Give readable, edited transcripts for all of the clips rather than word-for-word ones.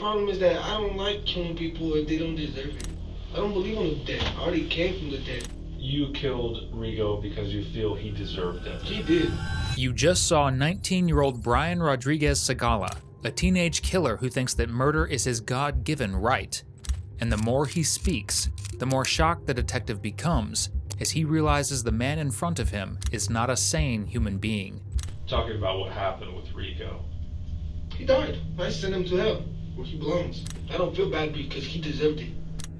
problem is that I don't like killing people if they don't deserve it. I don't believe in the dead. I already came from the dead. You killed Rigo because you feel he deserved it. He did. You just saw 19-year-old Brian Rodriguez Segala, a teenage killer who thinks that murder is his God-given right. And the more he speaks, the more shocked the detective becomes as he realizes the man in front of him is not a sane human being. Talking about what happened with Rigo. He died. I sent him to hell, where he belongs. I don't feel bad because he deserved it.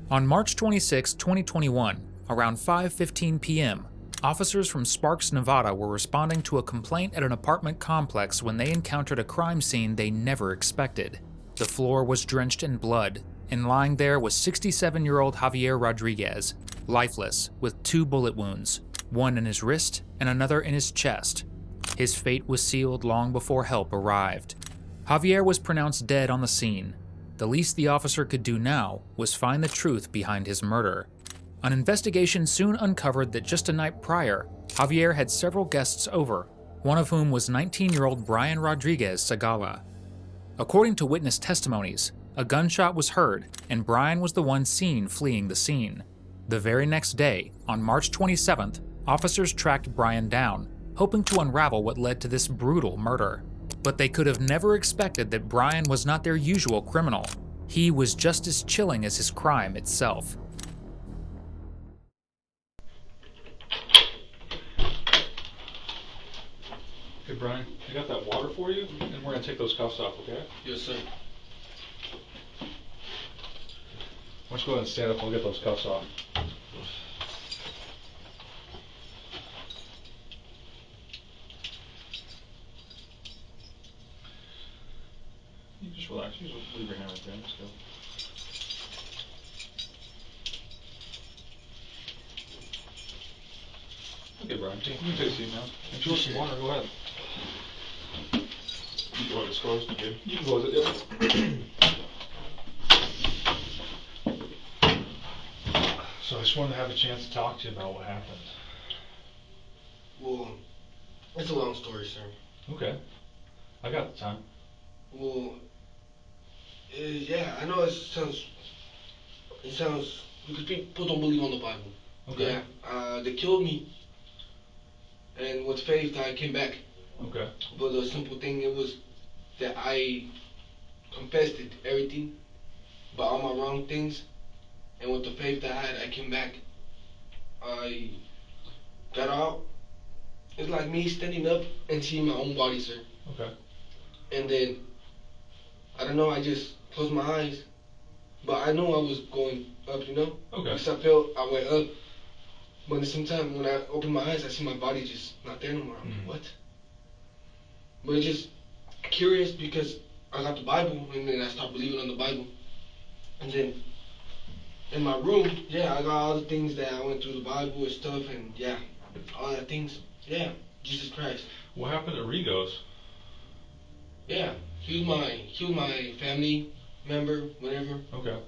On March 26, 2021, around 5:15 p.m., officers from Sparks, Nevada were responding to a complaint at an apartment complex when they encountered a crime scene they never expected. The floor was drenched in blood, and lying there was 67-year-old Javier Rodriguez, lifeless, with 2 bullet wounds, one in his wrist and another in his chest. His fate was sealed long before help arrived. Javier was pronounced dead on the scene. The least the officer could do now was find the truth behind his murder. An investigation soon uncovered that just a night prior, Javier had several guests over, one of whom was 19-year-old Brian Rodriguez Segala. According to witness testimonies, a gunshot was heard, and Brian was the one seen fleeing the scene. The very next day, on March 27th, officers tracked Brian down, hoping to unravel what led to this brutal murder. But they could have never expected that Brian was not their usual criminal. He was just as chilling as his crime itself. Hey Brian, I got that water for you, and we're gonna take those cuffs off, okay? Yes, sir. Why don't you go ahead and stand up, we'll get those cuffs off. You just relax, you just leave your hand right there, let's go. Okay Brian, you can take a seat now. If you want some water, go ahead. You go ahead, it's closed, okay? You can close it, yep. So I just wanted to have a chance to talk to you about what happened. Well, it's a long story, sir. Okay. I got the time. Well, yeah, I know it sounds, because people don't believe on the Bible. Okay. Yeah, they killed me, and with faith I came back. Okay. But the simple thing, it was that I confessed it, everything, but all my wrong things, and with the faith that I had, I came back. I got out. It's like me standing up and seeing my own body, sir. Okay. And then, I don't know, I just closed my eyes, but I knew I was going up, you know? Okay. Because I felt I went up. But at the same time, when I open my eyes, I see my body just not there no more. I'm like, what? But it's just curious because I got the Bible, and then I started believing on the Bible. And then in my room, yeah, I got all the things that I went through the Bible and stuff, and yeah, all that things. Yeah, Jesus Christ. What happened to Rigo's? Yeah, he was my family member, whatever. Okay.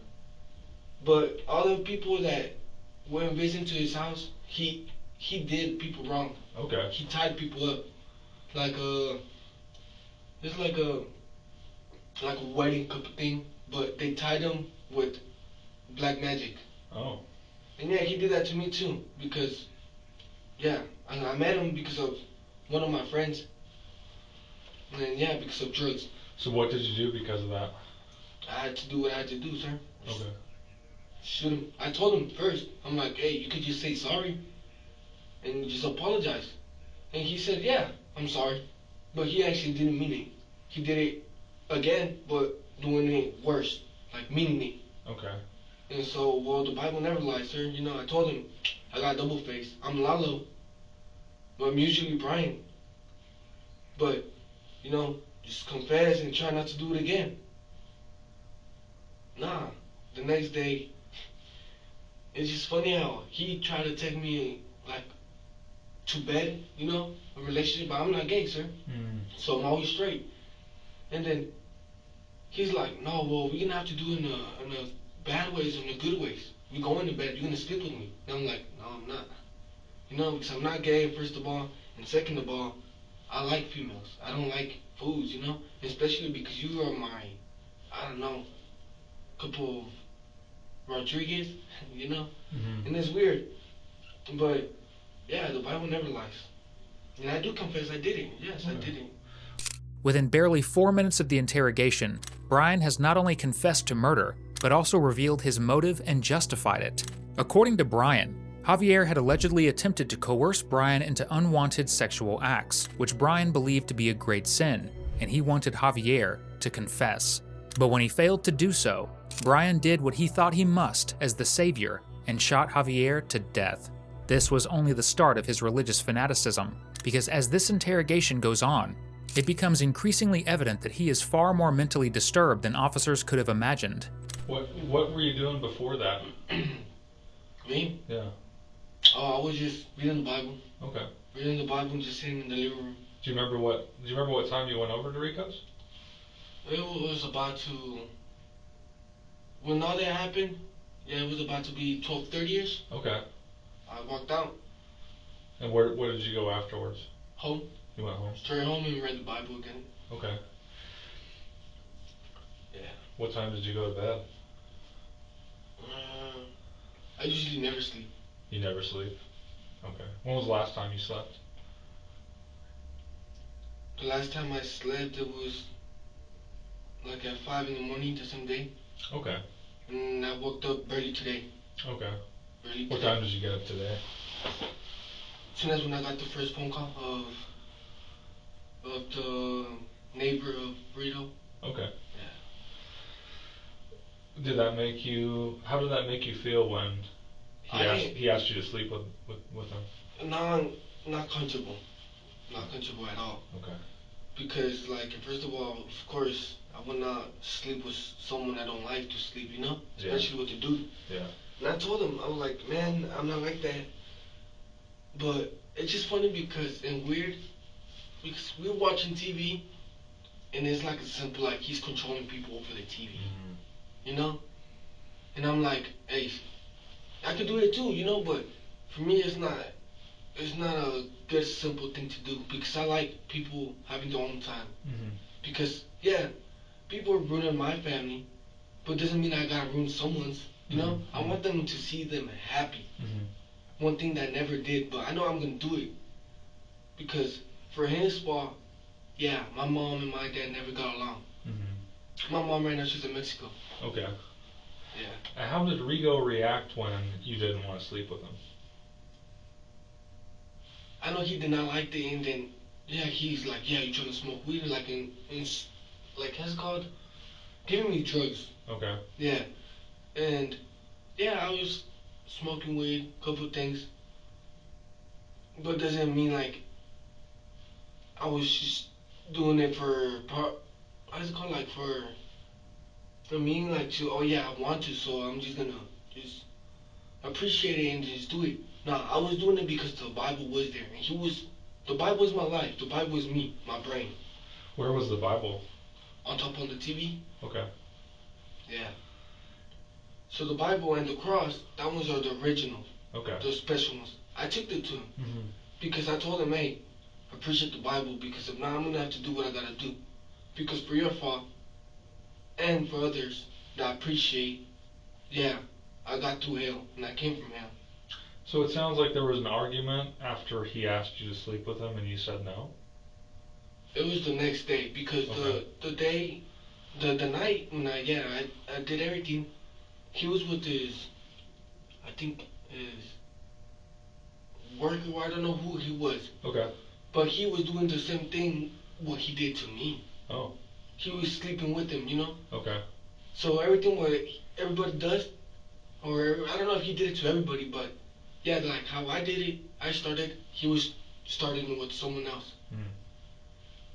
But all the people that went visiting to his house, he did people wrong. Okay. He tied people up, like it's like a wedding couple thing, but they tied them with black magic. Oh. And yeah, he did that to me too, because yeah, I met him because of one of my friends, and yeah, because of drugs. So what did you do because of that? I had to do what I had to do, sir. Okay. Shoot him. I told him first. I'm like, hey, you could just say sorry and just apologize. And he said, yeah, I'm sorry. But he actually didn't mean it. He did it again, but doing it worse, like meaning it. Okay. And so, well, the Bible never lies, sir. You know, I told him, I got double face. I'm Lalo, but I'm usually Brian. But, you know, just confess and try not to do it again. Nah, the next day, it's just funny how he tried to take me, like, to bed, you know, a relationship, but I'm not gay, sir. So I'm always straight. And then he's like, no, well, we're gonna have to do it in the bad ways and the good ways. We go into bed, you're gonna sleep with me. And I'm like, no, I'm not. You know, because I'm not gay, first of all, and second of all, I like females. I don't like foods, you know, especially because you are my, I don't know, couple Rodriguez, you know, Mm-hmm. and it's weird, but yeah, the Bible never lies, and I do confess I did it. Yes, I Okay. did it. Within barely 4 minutes of the interrogation, Brian has not only confessed to murder, but also revealed his motive and justified it. According to Brian, Javier had allegedly attempted to coerce Brian into unwanted sexual acts, which Brian believed to be a great sin, and he wanted Javier to confess. But when he failed to do so, Brian did what he thought he must as the savior and shot Javier to death. This was only the start of his religious fanaticism, because as this interrogation goes on, it becomes increasingly evident that he is far more mentally disturbed than officers could have imagined. What were you doing before that? Me? Yeah. Oh, I was just reading the Bible. Okay. Reading the Bible and just sitting in the living room. Do you remember what time you went over to Rico's? It was about to. When all that happened, yeah, it was about to be 12:30ish. Okay. I walked out. And where did you go afterwards? Home. You went home. Straight home and read the Bible again. Okay. Yeah. What time did you go to bed? I usually never sleep. You never sleep. Okay. When was the last time you slept? The last time I slept, it was like at 5 in the morning the same day. Okay. And I woke up early today. Okay. Early What today. time did you get up today? As soon as when I got the first phone call of the neighbor of Burrito. Okay. Yeah. How did that make you feel when I didn't. he asked you to sleep with him? Not comfortable. Not comfortable at all. Okay. Because, like, first of all, of course, I would not sleep with someone I don't like to sleep, you know? Yeah. Especially with a dude. Yeah. And I told him, I was like, man, I'm not like that. But it's just funny because, and weird, because we were watching TV, and it's like a simple, like, he's controlling people over the TV, Mm-hmm. you know? And I'm like, hey, I could do it too, you know? But for me, it's not a good, simple thing to do because I like people having their own time. Mm-hmm. Because, yeah, people are ruining my family, but doesn't mean I gotta ruin someone's. You know, Mm-hmm. I want them to see them happy. Mm-hmm. One thing that I never did, but I know I'm gonna do it because for his fault, yeah, my mom and my dad never got along. Mm-hmm. My mom right now she's in Mexico. Okay. Yeah, How did Rigo react when you didn't want to sleep with him? I know he did not like it, and then yeah, he's like, yeah, you trying to smoke weed, like like how's it called? Giving me drugs. Okay. Yeah, and yeah, I was smoking weed, couple things, but doesn't mean like I was just doing it for how's it called, like for me, like to, oh yeah, I want to, so I'm just gonna just appreciate it and just do it. Nah, I was doing it because the Bible was there, and the Bible is my life. The Bible is me, my brain. Where was the Bible? On top on the TV. Okay. Yeah. So the Bible and the cross, that ones are the original, Okay. the special ones. I took them to him Mm-hmm. because I told him, hey, appreciate the Bible because if not, I'm gonna have to do what I gotta do. Because for your fault and for others that I appreciate, yeah, I got through hell and I came from hell. So it sounds like there was an argument after he asked you to sleep with him and you said no? It was the next day because Okay. the day, the night when I did everything, he was with his, I think his worker, I don't know who he was, Okay. but he was doing the same thing what he did to me. Oh. He was sleeping with him, you know. Okay. So everything what everybody does, or I don't know if he did it to everybody, but yeah, like how I did it, I started. He was starting with someone else. Mm.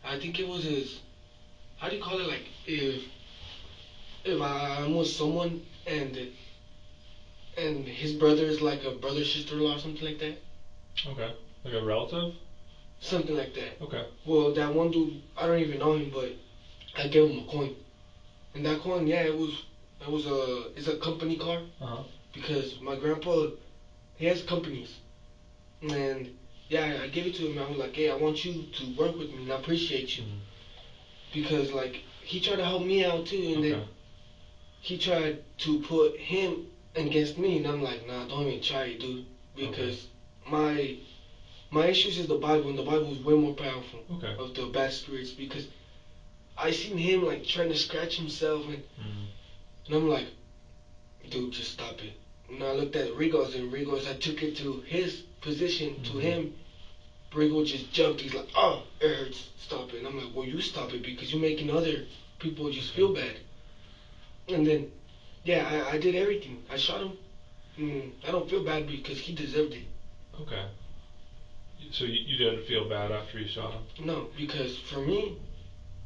I think it was his. How do you call it? Like if I'm with someone and his brother is like a brother sister-in-law or something like that. Okay. Like a relative? Something like that. Okay. Well, that one dude, I don't even know him, but I gave him a coin, and that coin, yeah, it's a company car Uh-huh. because my grandpa he has companies, and yeah, I gave it to him. I was like, hey, I want you to work with me, and I appreciate you Mm. because like he tried to help me out too, and then Okay. he tried to put him against me, and I'm like, nah, don't even try it, dude, because my issues is the Bible, and the Bible is way more powerful of the bad spirits, because I seen him like trying to scratch himself, and I'm like, dude, just stop it. And I looked at Rigos, and Rigos, I took it to his position, to him. Rigo just jumped. He's like, oh, it hurts. Stop it. And I'm like, well, you stop it because you're making other people just feel bad. And then, yeah, I did everything. I shot him. I don't feel bad because he deserved it. Okay. So you didn't feel bad after you shot him? No, because for me,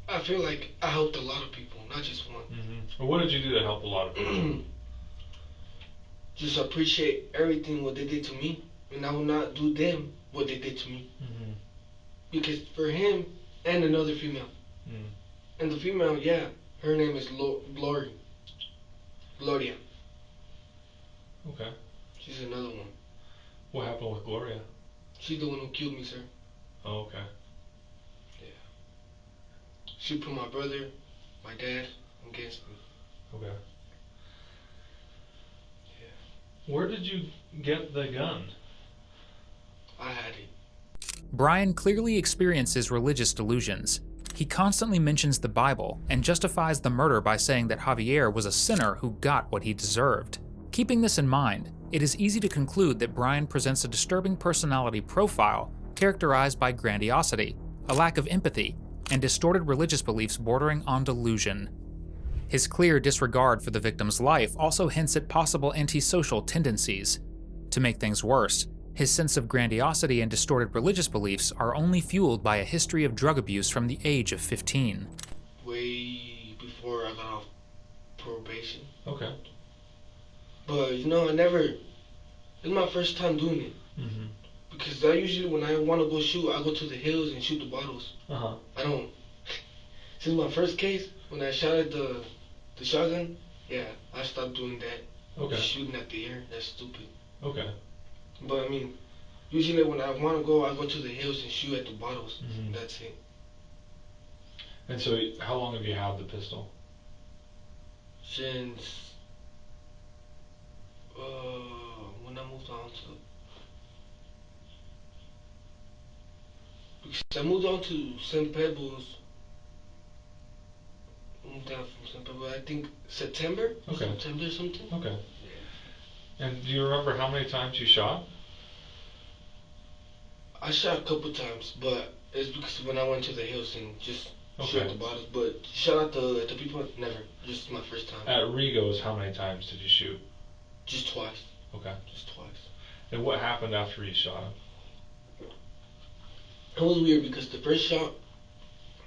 I feel like I helped a lot of people, not just one. Well, what did you do to help a lot of people? Just appreciate everything what they did to me, and I will not do them what they did to me. Because for him and another female, and the female, yeah, her name is Gloria. Okay. She's another one. What happened with Gloria? She's the one who killed me, sir. Oh, okay. Yeah. She put my brother, my dad, against me. Okay. Yeah. Where did you get the gun? I had it. Brian clearly experiences religious delusions. He constantly mentions the Bible and justifies the murder by saying that Javier was a sinner who got what he deserved. Keeping this in mind, it is easy to conclude that Brian presents a disturbing personality profile characterized by grandiosity, a lack of empathy, and distorted religious beliefs bordering on delusion. His clear disregard for the victim's life also hints at possible antisocial tendencies. To make things worse, his sense of grandiosity and distorted religious beliefs are only fueled by a history of drug abuse from the age of 15. Way before I got off probation. Okay. But, it's my first time doing it. Because I usually, when I want to go shoot, I go to the hills and shoot the bottles. I don't. Since my first case, when I shot at the shotgun, yeah, I stopped doing that. Okay. Shooting at the air, that's stupid. Okay. But usually when I want to go, I go to the hills and shoot at the bottles. That's it. And so, how long have you had the pistol? Since when I moved on to, because I moved on to St. Pebbles. Moved down from St. Pebbles, I think September. Okay. September something. Okay. Yeah. And do you remember how many times you shot? I shot a couple times, but it's because when I went to the hills and just shot at the bottles. But shot at the people, never. Just my first time. At Rigo's, how many times did you shoot? Just twice. Okay. Just twice. And what happened after you shot him? It was weird because the first shot,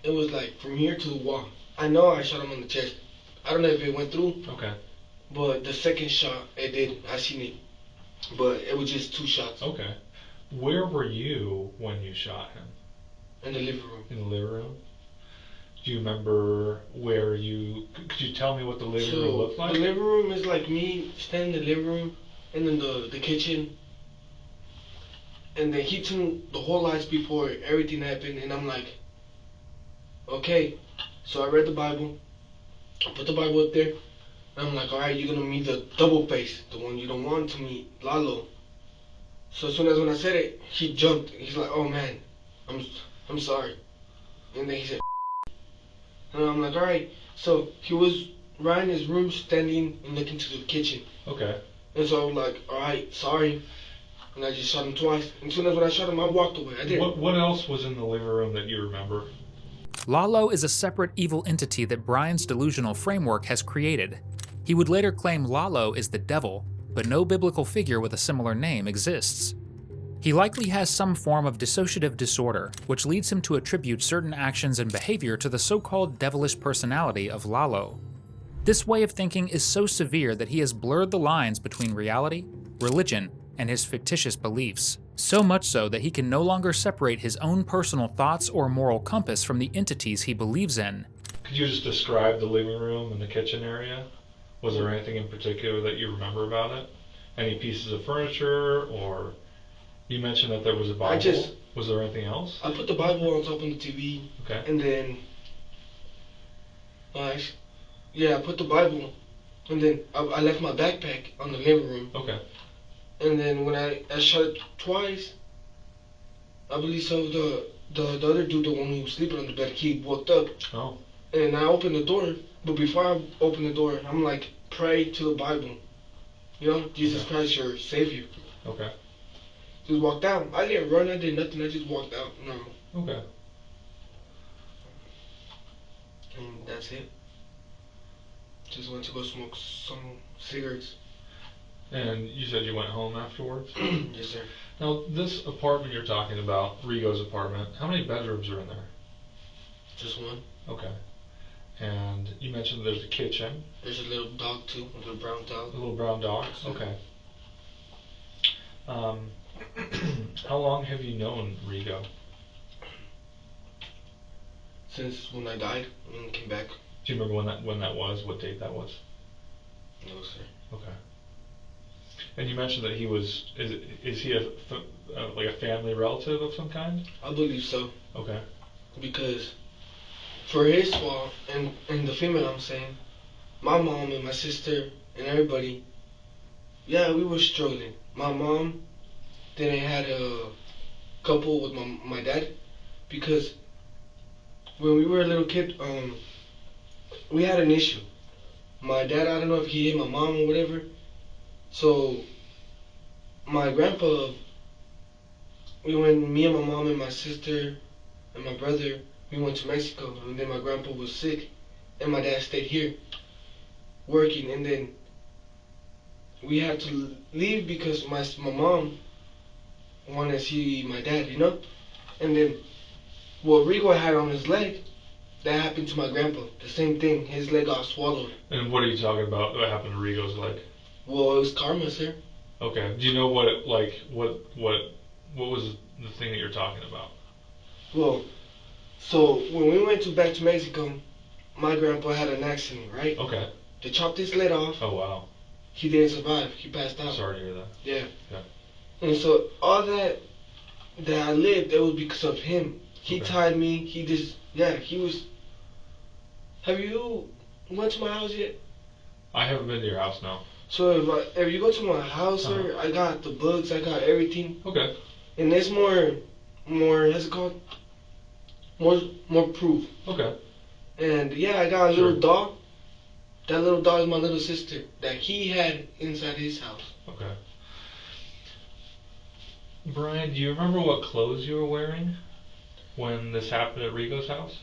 it was like from here to the wall. I know I shot him on the chest. I don't know if it went through. Okay. But the second shot, it did. I seen it. But it was just two shots. Okay. Where were you when you shot him? In the living room. In the living room? Do you remember where you... Could you tell me what the living room looked like? The living room is like me standing in the living room, and then the kitchen. And then he turned the whole lights before everything happened, and I'm like, okay. So I read the Bible. I put the Bible up there. And I'm like, alright, you're gonna meet the double face, the one you don't want to meet, Lalo. So as soon as when I said it, he jumped. He's like, oh man, I'm sorry. And then he said, and I'm like, alright. So he was right in his room, standing and looking to the kitchen. Okay. And so I was like, alright, sorry. And I just shot him twice. And as soon as when I shot him, I walked away. I did. What else was in the living room that you remember? Lalo is a separate evil entity that Brian's delusional framework has created. He would later claim Lalo is the devil, but no biblical figure with a similar name exists. He likely has some form of dissociative disorder, which leads him to attribute certain actions and behavior to the so-called devilish personality of Lalo. This way of thinking is so severe that he has blurred the lines between reality, religion, and his fictitious beliefs, so much so that he can no longer separate his own personal thoughts or moral compass from the entities he believes in. Could you just describe the living room and the kitchen area? Was there anything in particular that you remember about it? Any pieces of furniture, or you mentioned that there was a Bible. Was there anything else? I put the Bible on top of the TV. Okay. And then, I put the Bible And then I left my backpack on the living room. Okay. And then when I shot it twice, I believe so. The other dude, the one who was sleeping on the bed, he woke up. Oh. And I opened the door, but before I opened the door, I'm like, pray to the Bible. You know, Jesus Christ, your Savior. Okay. Just walked out. I didn't run. I did nothing. I just walked out normal. Okay. And that's it. Just went to go smoke some cigarettes. And you said you went home afterwards? Yes, sir. Now, this apartment you're talking about, Rigo's apartment, how many bedrooms are in there? Just one. Okay. And you mentioned there's a kitchen. There's a little dog too, a little brown dog. A little brown dog? Yes, okay. How long have you known Rigo? Since when I died and came back. Do you remember when that was? What date that was? No, sir. Okay. And you mentioned that he was is he like a family relative of some kind? I believe so. Okay. Because for his fault and the female I'm saying, my mom and my sister and everybody, yeah, we were struggling. My mom didn't had a couple with my dad because when we were a little kid, we had an issue. My dad, I don't know if he hit my mom or whatever. So my grandpa, me and my mom and my sister and my brother, we went to Mexico, and then my grandpa was sick, and my dad stayed here working, and then we had to leave because my mom wanted to see my dad, you know, and then what Rigo had on his leg, that happened to my grandpa. The same thing, his leg got swallowed. And what are you talking about? What happened to Rigo's leg? Well, it was karma, sir. Okay. Do you know what what was the thing that you're talking about? Well, so when we went back to Mexico, my grandpa had an accident, right? Okay. They chopped his leg off. Oh wow. He didn't survive. He passed out. Sorry to hear that. Yeah. Yeah. And so all that I lived, it was because of him. He tied me. He just, yeah, he was. Have you went to my house yet? I haven't been to your house, no. So if you go to my house, sir, I got the books, I got everything. Okay. And there's more, how's it called? More proof. Okay. And yeah, I got a little dog. That little dog is my little sister that he had inside his house. Okay. Brian, do you remember what clothes you were wearing when this happened at Rigo's house?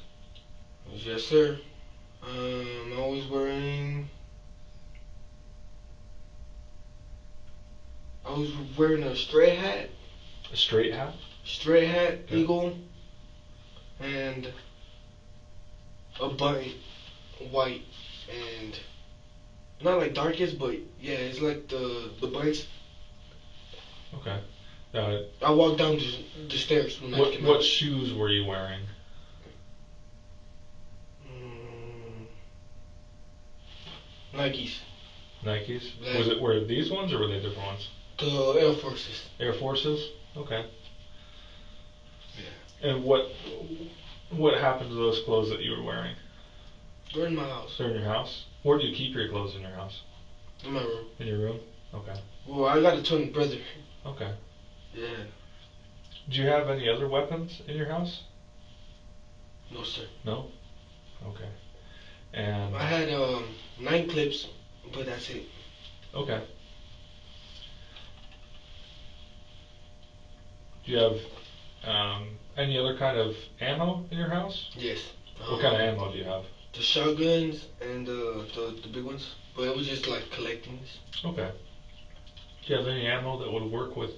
Yes, sir. I was wearing. I was wearing a straight hat. A straight hat? Straight hat, eagle, and a button, white, and not like darkest, but yeah, it's like the buttons. Okay. I walked down the stairs when I came out. What shoes were you wearing? Nikes. Nikes? Black. Were these ones or were they different ones? The Air Forces. Air Forces? Okay. Yeah. And what happened to those clothes that you were wearing? They're in my house. They're in your house? Where do you keep your clothes in your house? In my room. In your room? Okay. Well, I got a twin brother. Okay. Yeah. Do you have any other weapons in your house? No, sir. No? Okay. And I had 9 clips, but that's it. okay. Do you have any other kind of ammo in your house? Yes. What kind of ammo do you have? The shotguns and the big ones, but it was just like collecting this. Okay. Do you have any ammo that would work with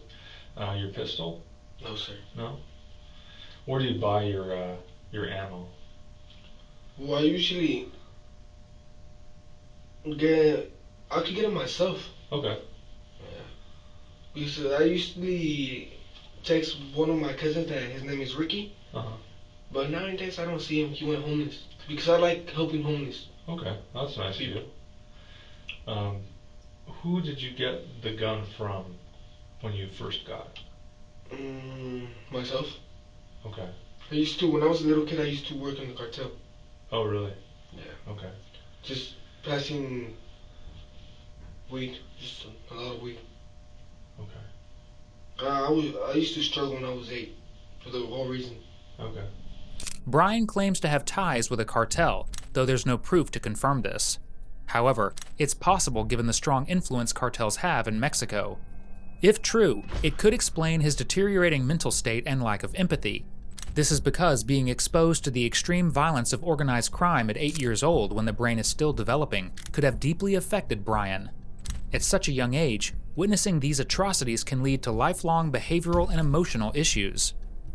your pistol? No, sir. No. Where do you buy your ammo? Well, I usually get. I could get it myself. Okay. Yeah. Because I usually text one of my cousins that his name is Ricky. But nowadays I don't see him. He went homeless because I like helping homeless. Okay, that's nice people. of you. Who did you get the gun from when you first got it? Myself. Okay. I used to, when I was a little kid, I used to work in the cartel. Oh, really? Yeah. Okay. Just passing Weed, just a lot of weed. Okay. I used to struggle when I was 8 for the whole reason. Okay. Brian claims to have ties with a cartel, though there's no proof to confirm this. However, it's possible given the strong influence cartels have in Mexico. If true, it could explain his deteriorating mental state and lack of empathy. This is because being exposed to the extreme violence of organized crime at 8 years old when the brain is still developing could have deeply affected Brian. At such a young age, witnessing these atrocities can lead to lifelong behavioral and emotional issues.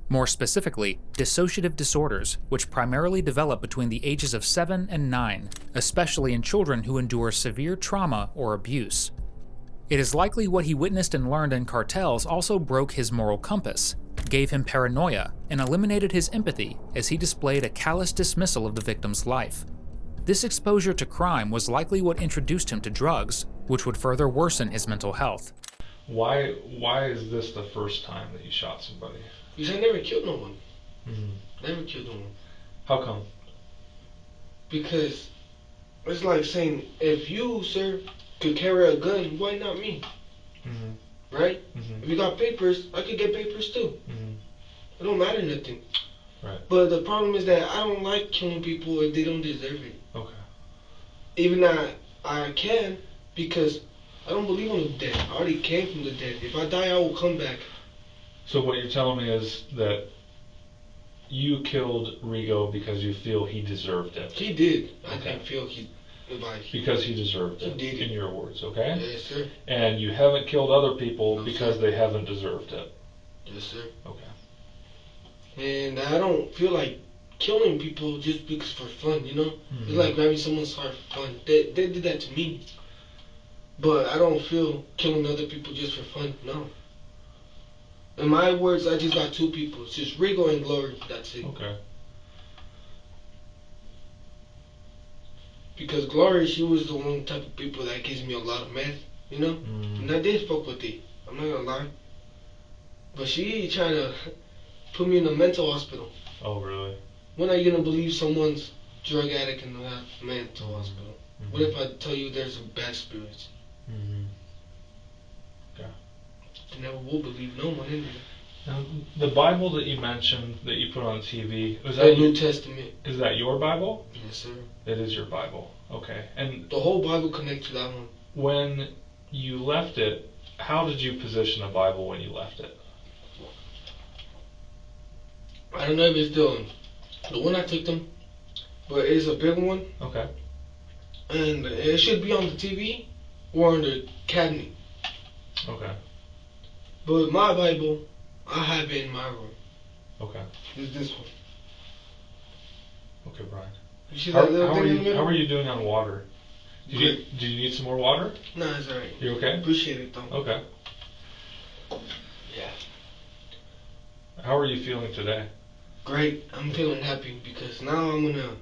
More specifically, dissociative disorders, which primarily develop between the ages of 7 and 9, especially in children who endure severe trauma or abuse. It is likely what he witnessed and learned in cartels also broke his moral compass, gave him paranoia, and eliminated his empathy as he displayed a callous dismissal of the victim's life. This exposure to crime was likely what introduced him to drugs, which would further worsen his mental health. Why is this the first time that you shot somebody? Because I never killed no one. Mm-hmm. Never killed no one. How come? Because it's like saying, if you, sir, could carry a gun, why not me? Mm-hmm. Right? Mm-hmm. If you got papers, I could get papers too. Mm-hmm. It don't matter nothing. Right. But the problem is that I don't like killing people if they don't deserve it. Okay. Even I can, because I don't believe on the dead. I already came from the dead. If I die, I will come back. So what you're telling me is that you killed Rigo because you feel he deserved it. He did. Okay. I didn't feel he like because he deserved he it. did it. In your words, okay? Yes, sir. And you haven't killed other people No, because sir. they haven't deserved it. Yes, sir. Okay. And I don't feel like killing people just because for fun, you know? Mm-hmm. It's like grabbing someone's heart for fun. They did that to me. But I don't feel killing other people just for fun, no. In my words, I just got 2 people. It's just Rigo and Glory. That's it. Okay. Because Glory, she was the one type of people that gives me a lot of meth, you know? Mm. And I did fuck with it. I'm not gonna lie. But she tried to put me in a mental hospital. Oh, really? When are you gonna believe someone's drug addict in a mental hospital? Mm-hmm. What if I tell you there's a bad spirit? Mm-hmm. Yeah. You never will believe no one in there. Now, the Bible that you mentioned that you put on TV, was The that New Testament. Is that your Bible? Yes, sir. It is your Bible. Okay. And the whole Bible connects to that one. when you left it, how did you position the Bible when you left it? I don't know if it's the one I took them, but it's a big one. Okay. And it should be on the TV or on the cabinet. Okay. But my Bible, I have it in my room. Okay. It's this one. Okay, Brian. You see that little thing in the middle? How are you doing on water? Do you need some more water? No, it's alright. You okay? Appreciate it though. Okay. Yeah. How are you feeling today? Great. I'm feeling happy because now I'm gonna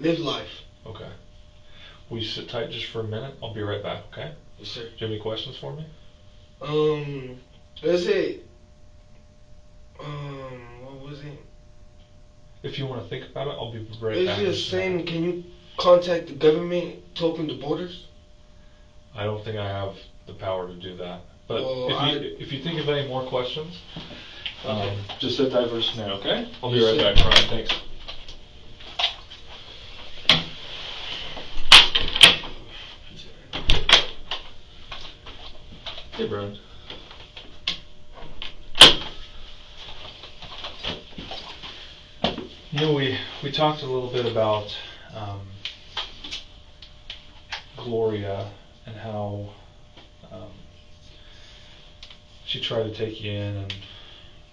live life. Okay. Will you sit tight just for a minute? I'll be right back, okay? Yes, sir. Do you have any questions for me? Is it what was it? If you want to think about it, I'll be right back. It's just saying, can you contact the government to open the borders? I don't think I have the power to do that. But well, if you think of any more questions, okay. Just sit tight for just a minute, okay? I'll be Yes, right sir. back, Brian. Thanks. Hey, Brian. You know, we talked a little bit about Gloria and how she tried to take you in and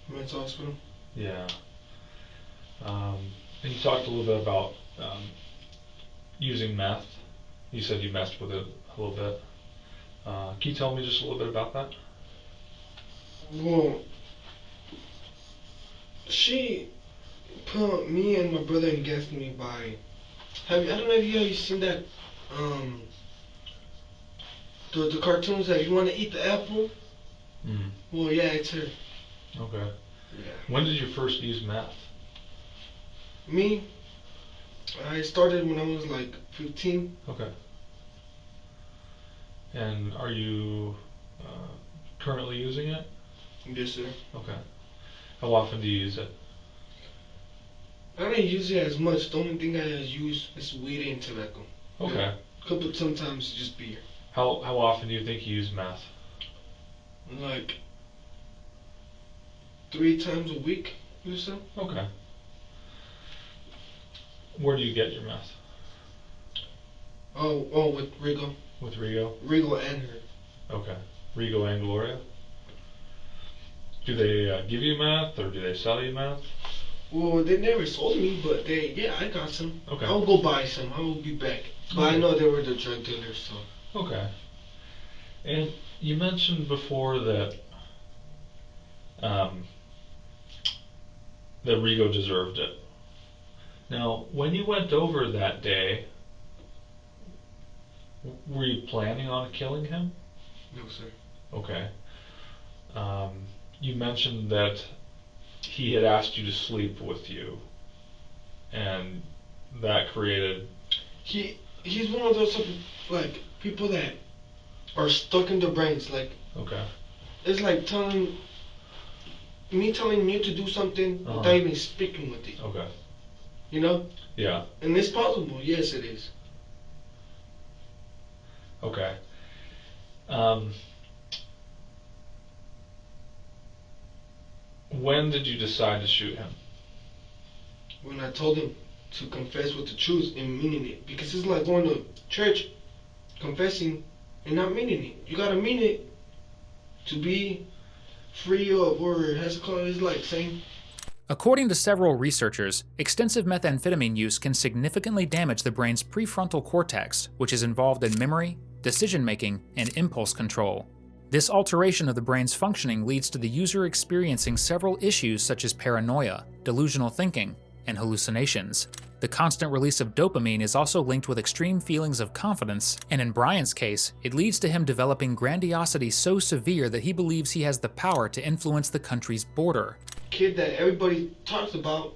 Mental hospital. yeah. And you talked a little bit about using meth. You said you messed with it a little bit. Can you tell me just a little bit about that? Well, she put me and my brother against me by. I don't know if you seen that. The cartoons that you want to eat the apple. Mm. Well, yeah, it's her. Okay. Yeah. When did you first use meth? Me, I started when I was like 15. Okay. And are you currently using it? Yes, sir. Okay. How often do you use it? I don't use it as much. The only thing I use is weed and tobacco. Okay. Couple sometimes just beer. How often do you think you use meth? Like 3 times a week or so. Okay. Where do you get your meth? Oh, with Rigo. With Rigo? Rigo and her. Okay. Rigo and Gloria? Do they give you meth or do they sell you meth? Well, they never sold me, but I got some. Okay. I will go buy some. I will be back. But Okay. I know they were the drug dealers, so. Okay. And you mentioned before that um, that Rigo deserved it. Now, when you went over that day, were you planning on killing him? No, sir. Okay. Um, you mentioned that he had asked you to sleep with you, and that created. He's one of those type of, like, people that are stuck in their brains. Like, Okay. it's like telling you to do something without even speaking with it. Okay. You know? Yeah. And it's possible. Yes, it is. Okay. When did you decide to shoot him? When I told him to confess with the truth and meaning it, because it's like going to church, confessing, and not meaning it. You gotta mean it to be free of, or has it called? It's like saying. According to several researchers, extensive methamphetamine use can significantly damage the brain's prefrontal cortex, which is involved in memory, decision-making, and impulse control. This alteration of the brain's functioning leads to the user experiencing several issues such as paranoia, delusional thinking, and hallucinations. The constant release of dopamine is also linked with extreme feelings of confidence, and in Brian's case, it leads to him developing grandiosity so severe that he believes he has the power to influence the country's border. Kid that everybody talks about,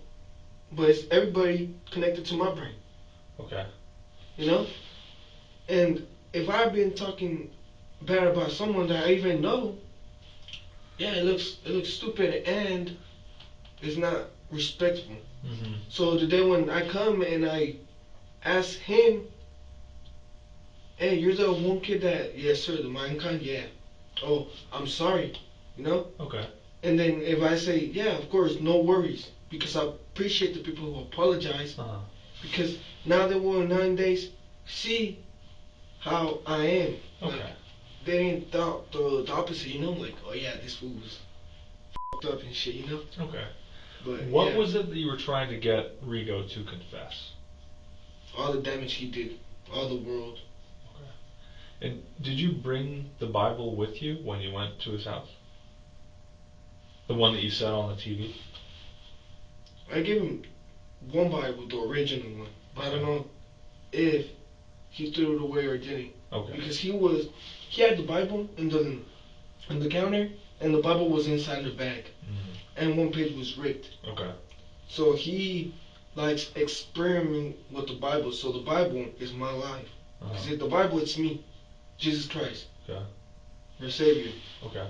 but it's everybody connected to my brain. Okay. You know? And if I've been talking bad about someone that I even know, yeah, it looks stupid and it's not respectful. Mm-hmm. So the day when I come and I ask him, hey, you're the one kid that, yes sir, the mankind, yeah. Oh, I'm sorry, you know? Okay. And then if I say, yeah, of course, no worries, because I appreciate the people who apologize, because now they will in 9 days see how I am. Okay. Like, they didn't thought the opposite, you know? Like, oh yeah, this fool was f***ed up and shit, you know? Okay. But what yeah, was it that you were trying to get Rigo to confess? all the damage he did, all the world. Okay. And did you bring the Bible with you when you went to his house? The one that you said on the TV? I gave him one Bible, the original one, but I don't know if he threw it away or didn't. Okay. Because he had the Bible in the counter, and the Bible was inside the bag, and one page was ripped. Okay. So he likes experiment with the Bible. So the Bible is my life. Because the Bible, it's me, Jesus Christ, Okay. your Savior. Okay.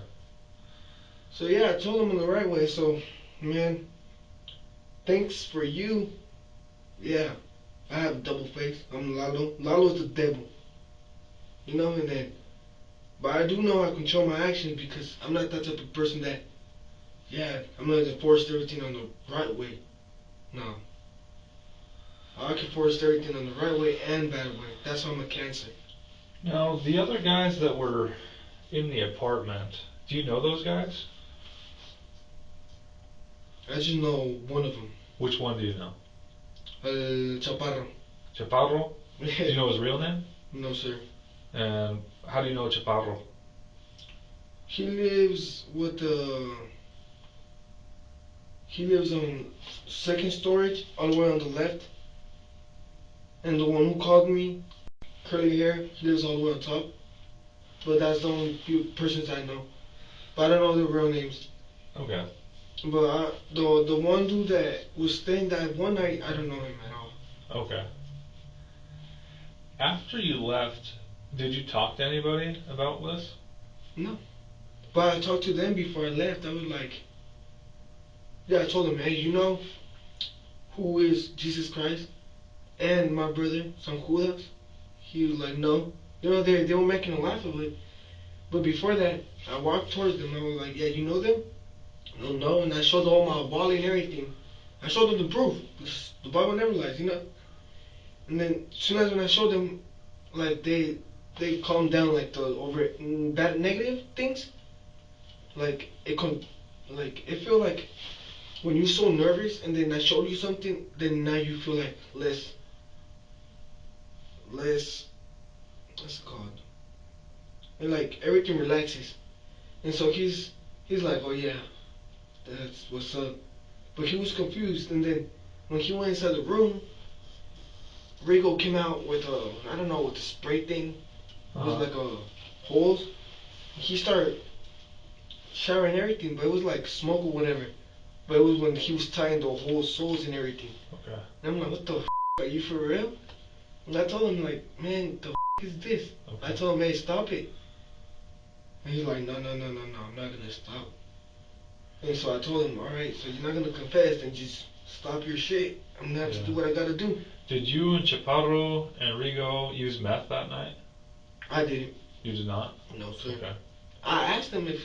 So yeah, I told him in the right way. So, man, thanks for you. Yeah, I have a double face. I'm Lalo. Lalo's the devil. You know, and then, but I do know how to control my actions because I'm not that type of person that, yeah, I'm not gonna force everything on the right way. No. I can force everything on the right way and bad way. That's why I'm a Cancer. Now, the other guys that were in the apartment, do you know those guys? I just know one of them. Which one do you know? Chaparro. Chaparro? Do you know his real name? No, sir. And how do you know Chaparro? He lives with he lives on second storage, all the way on the left. And the one who called me, curly hair, he lives all the way on top. But that's the only few persons I know. But I don't know their real names. Okay. But the one dude that was staying that one night, I don't know him at all. Okay. After you left Did you talk to anybody about this? No. But I talked to them before I left. I was like, yeah, I told them, hey, you know who is Jesus Christ and my brother, San Judas? He was like, no. You know, they were making a laugh of it. But before that, I walked towards them. I was like, yeah, you know them? No, no. And I showed them all my wallet and everything. I showed them the proof. Because the Bible never lies, you know? And then as soon as when I showed them, like, they calmed down, like, the over bad negative things. Like, it feel like when you're so nervous and then I showed you something, then now you feel like less, what's it called? And like everything relaxes. And so he's like, oh yeah, that's what's up. But he was confused. And then when he went inside the room, Rigo came out with I don't know, with the spray thing. It was like a holes. He started showering everything, but it was like smoke or whatever. But it was when he was tying the whole soles and everything. Okay. And I'm like, what the are you for real? And I told him like, man, the is this? Okay. I told him, hey, stop it. And he's like, no, I'm not gonna stop. And so I told him, all right, so you're not gonna confess, then just stop your shit. I'm gonna have to do what I gotta do. Did you and Chaparro and Rigo use meth that night? I didn't. You did not? No, sir. Okay. I asked him if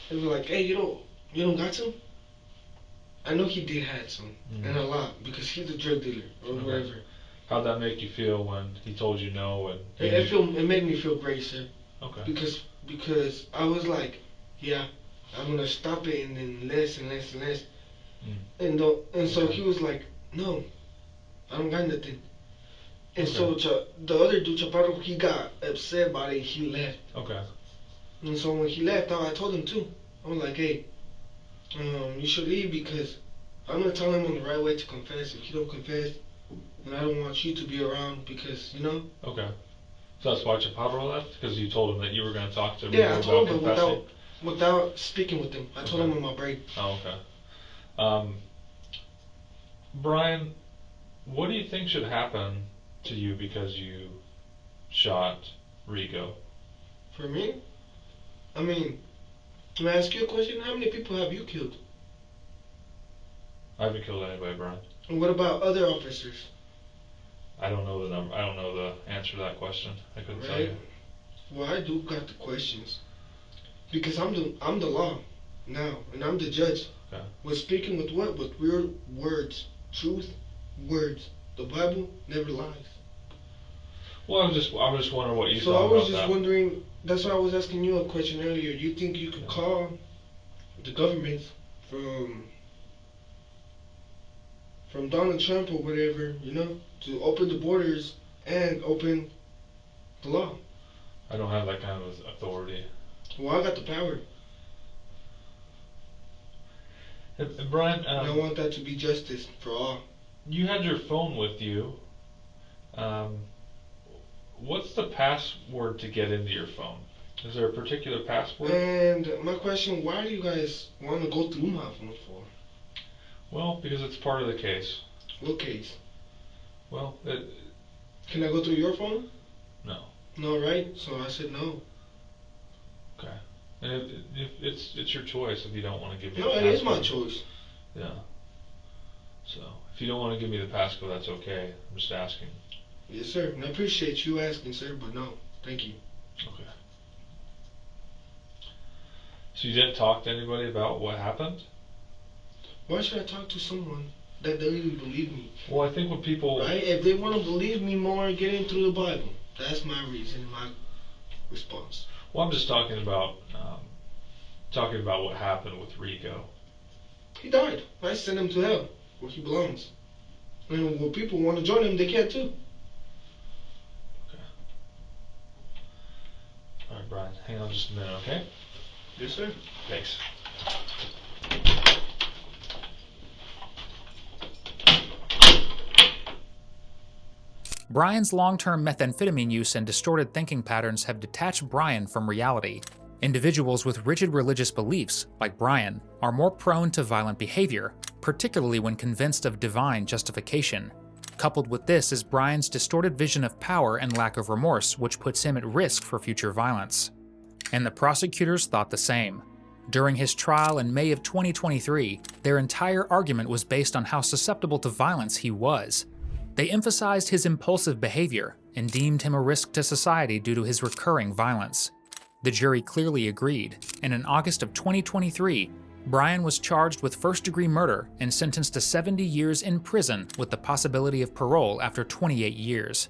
he was like, hey, you don't got some? I know he did have some, and a lot, because he's a drug dealer or whatever. How'd that make you feel when he told you no? And it made me feel great, sir. Okay. Because I was like, yeah, I'm gonna stop it, and then less and less and less. And so he was like, no, I don't got nothing. And so the other dude, Chaparro, he got upset about it. He left. Okay. And so when he left, I told him too. I was like, hey, you should leave because I'm gonna tell him on the right way to confess. If he don't confess, then I don't want you to be around because Okay. So that's why Chaparro left, because you told him that you were going to talk to yeah, Rigo I told about him, but confessing. without speaking with him. I told him on my break. Oh, okay. Brian, what do you think should happen to you because you shot Rigo? For me, I mean, can I ask you a question? How many people have you killed? I haven't killed anybody, Brian. And what about other officers? I don't know the number. I don't know the answer to that question. I couldn't tell you. Well, I do got the questions because I'm the law now, and I'm the judge. Okay. We're speaking with what? With real words, truth, words. The Bible never lies. Well, I was just wondering what you so thought I was about just that. wondering. That's why I was asking you a question earlier. You think you could call the government from Donald Trump or whatever, to open the borders and open the law? I don't have that kind of authority. Well, I got the power. Brian, and I want that to be justice for all. You had your phone with you. What's the password to get into your phone? Is there a particular password? And my question, why do you guys want to go through my phone for? Well, because it's part of the case. What case? Well, Can I go through your phone? No. No, right? So I said no. Okay. And it's your choice if you don't want to give me the passcode. No, it is my choice. Yeah. So, if you don't want to give me the passcode, that's okay. I'm just asking. Yes, sir. And I appreciate you asking, sir, but no. Thank you. Okay. So you didn't talk to anybody about what happened? Why should I talk to someone that doesn't even believe me? Well, I think when people... Right? If they want to believe me more, get in through the Bible. That's my reason and my response. Well, I'm just talking about what happened with Rigo. He died. I sent him to hell, where he belongs. And when people want to join him, they can too. Okay. All right, Brian. Hang on just a minute, okay? Yes, sir. Thanks. Brian's long-term methamphetamine use and distorted thinking patterns have detached Brian from reality. Individuals with rigid religious beliefs, like Brian, are more prone to violent behavior, particularly when convinced of divine justification. Coupled with this is Brian's distorted vision of power and lack of remorse, which puts him at risk for future violence. And the prosecutors thought the same. During his trial in May of 2023, their entire argument was based on how susceptible to violence he was. They emphasized his impulsive behavior and deemed him a risk to society due to his recurring violence. The jury clearly agreed, and in August of 2023, Brian was charged with first-degree murder and sentenced to 70 years in prison with the possibility of parole after 28 years.